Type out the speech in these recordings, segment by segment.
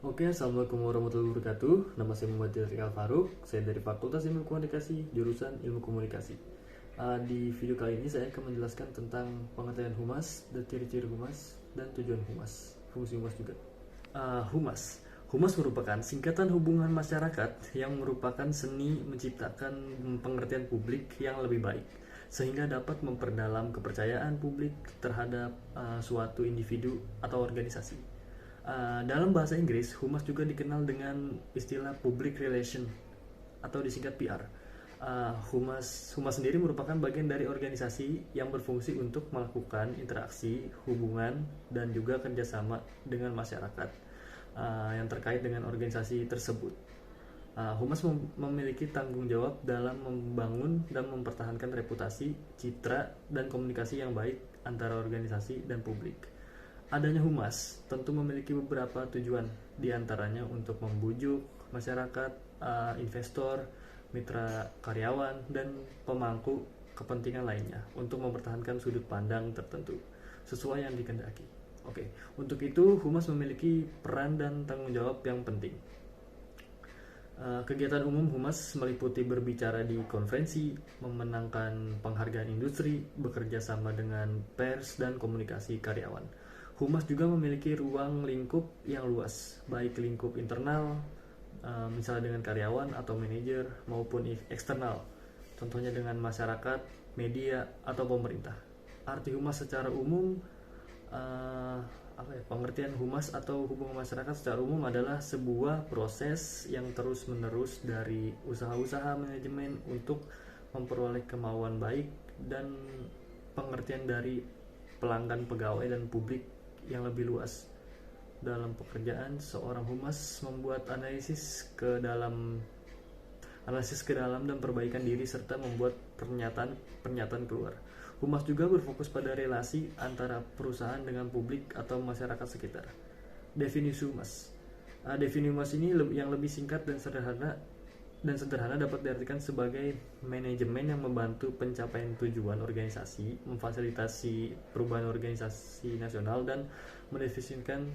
Oke, Assalamualaikum warahmatullahi wabarakatuh. Nama saya Muhammad Rizal Faruk. Saya dari Fakultas Ilmu Komunikasi, jurusan Ilmu Komunikasi. Di video kali ini saya akan menjelaskan tentang pengertian humas, dan ciri-ciri humas, dan tujuan humas, fungsi humas juga. Humas. Humas merupakan singkatan hubungan masyarakat yang merupakan seni menciptakan pengertian publik yang lebih baik, sehingga dapat memperdalam kepercayaan publik terhadap suatu individu atau organisasi. Dalam bahasa Inggris, humas juga dikenal dengan istilah public relation atau disingkat PR. Humas sendiri merupakan bagian dari organisasi yang berfungsi untuk melakukan interaksi, hubungan, dan juga kerjasama dengan masyarakat yang terkait dengan organisasi tersebut. Humas memiliki tanggung jawab dalam membangun dan mempertahankan reputasi, citra, dan komunikasi yang baik antara organisasi dan publik. Adanya humas tentu memiliki beberapa tujuan, diantaranya untuk membujuk masyarakat, investor, mitra karyawan, dan pemangku kepentingan lainnya untuk mempertahankan sudut pandang tertentu sesuai yang dikehendaki. Oke, untuk itu humas memiliki peran dan tanggung jawab yang penting. Kegiatan umum humas meliputi berbicara di konferensi, memenangkan penghargaan industri, bekerja sama dengan pers dan komunikasi karyawan. Humas juga memiliki ruang lingkup yang luas, baik lingkup internal, misalnya dengan karyawan atau manajer, maupun eksternal, contohnya dengan masyarakat, media, atau pemerintah. Arti humas secara umum, pengertian humas atau hubungan masyarakat secara umum adalah sebuah proses yang terus-menerus dari usaha-usaha manajemen untuk memperoleh kemauan baik dan pengertian dari pelanggan, pegawai, dan publik yang lebih luas. Dalam pekerjaan, seorang humas membuat analisis ke dalam dan perbaikan diri serta membuat pernyataan keluar. Humas juga berfokus pada relasi antara perusahaan dengan publik atau masyarakat sekitar. Definisi humas. Definisi humas ini yang lebih singkat dan sederhana dapat diartikan sebagai manajemen yang membantu pencapaian tujuan organisasi, memfasilitasi perubahan organisasi nasional, dan mendefinisikan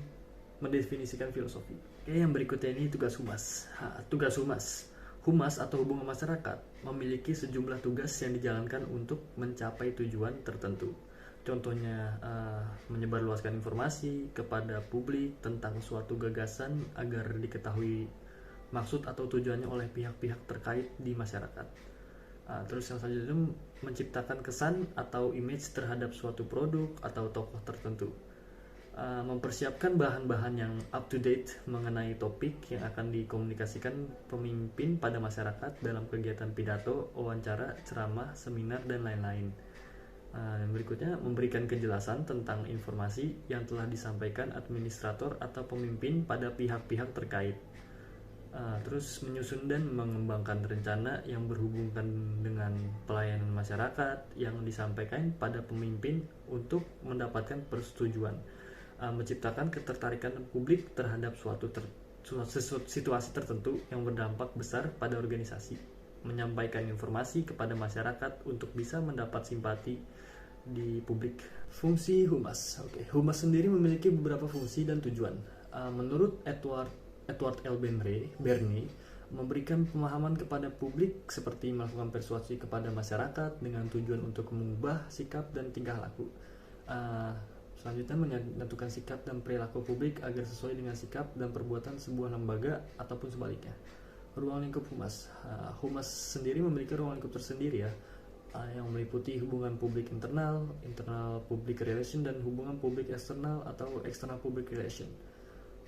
filosofi. Oke, yang berikutnya ini tugas humas. Tugas humas. Humas atau hubungan masyarakat memiliki sejumlah tugas yang dijalankan untuk mencapai tujuan tertentu. Contohnya menyebarluaskan informasi kepada publik tentang suatu gagasan agar diketahui maksud atau tujuannya oleh pihak-pihak terkait di masyarakat. Terus yang selanjutnya menciptakan kesan atau image terhadap suatu produk atau tokoh tertentu. Mempersiapkan bahan-bahan yang up to date mengenai topik yang akan dikomunikasikan pemimpin pada masyarakat dalam kegiatan pidato, wawancara, ceramah, seminar, dan lain-lain. Yang berikutnya, memberikan kejelasan tentang informasi yang telah disampaikan administrator atau pemimpin pada pihak-pihak terkait. Terus menyusun dan mengembangkan rencana yang berhubungan dengan pelayanan masyarakat yang disampaikan pada pemimpin untuk mendapatkan persetujuan. Menciptakan ketertarikan publik terhadap suatu situasi tertentu yang berdampak besar pada organisasi. Menyampaikan informasi kepada masyarakat untuk bisa mendapat simpati di publik. Fungsi humas. Humas sendiri memiliki beberapa fungsi dan tujuan. Menurut Edward L. Bernie memberikan pemahaman kepada publik seperti melakukan persuasi kepada masyarakat dengan tujuan untuk mengubah sikap dan tingkah laku. Selanjutnya, menentukan sikap dan perilaku publik agar sesuai dengan sikap dan perbuatan sebuah lembaga ataupun sebaliknya. Ruang lingkup humas. Humas sendiri memiliki ruang lingkup tersendiri yang meliputi hubungan publik internal public relation, dan hubungan publik eksternal atau external public relation.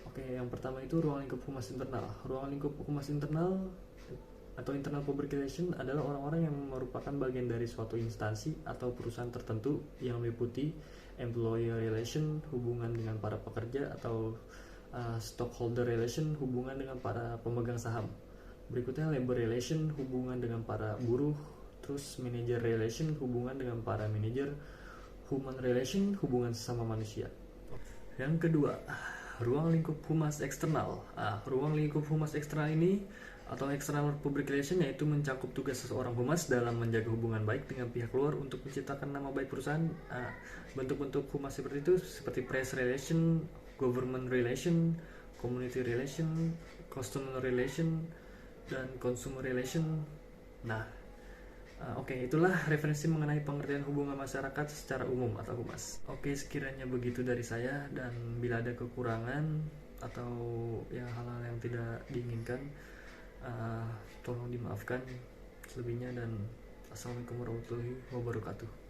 Oke, yang pertama itu ruang lingkup humas internal. Ruang lingkup humas internal atau internal public relation adalah orang-orang yang merupakan bagian dari suatu instansi atau perusahaan tertentu yang meliputi employer relation, hubungan dengan para pekerja, atau stockholder relation, hubungan dengan para pemegang saham. Berikutnya labor relation, hubungan dengan para buruh. Terus manager relation, hubungan dengan para manajer. Human relation, hubungan sesama manusia. Yang kedua, ruang lingkup humas eksternal. Ruang lingkup humas eksternal ini atau external public relation yaitu mencakup tugas seseorang humas dalam menjaga hubungan baik dengan pihak luar untuk menciptakan nama baik perusahaan. Bentuk-bentuk humas seperti itu seperti press relation, government relation, community relation, customer relation, dan consumer relation. Nah, oke, itulah referensi mengenai pengertian hubungan masyarakat secara umum atau humas. Oke, sekiranya begitu dari saya, dan bila ada kekurangan atau ya hal-hal yang tidak diinginkan, tolong dimaafkan selebihnya, dan assalamualaikum warahmatullahi wabarakatuh.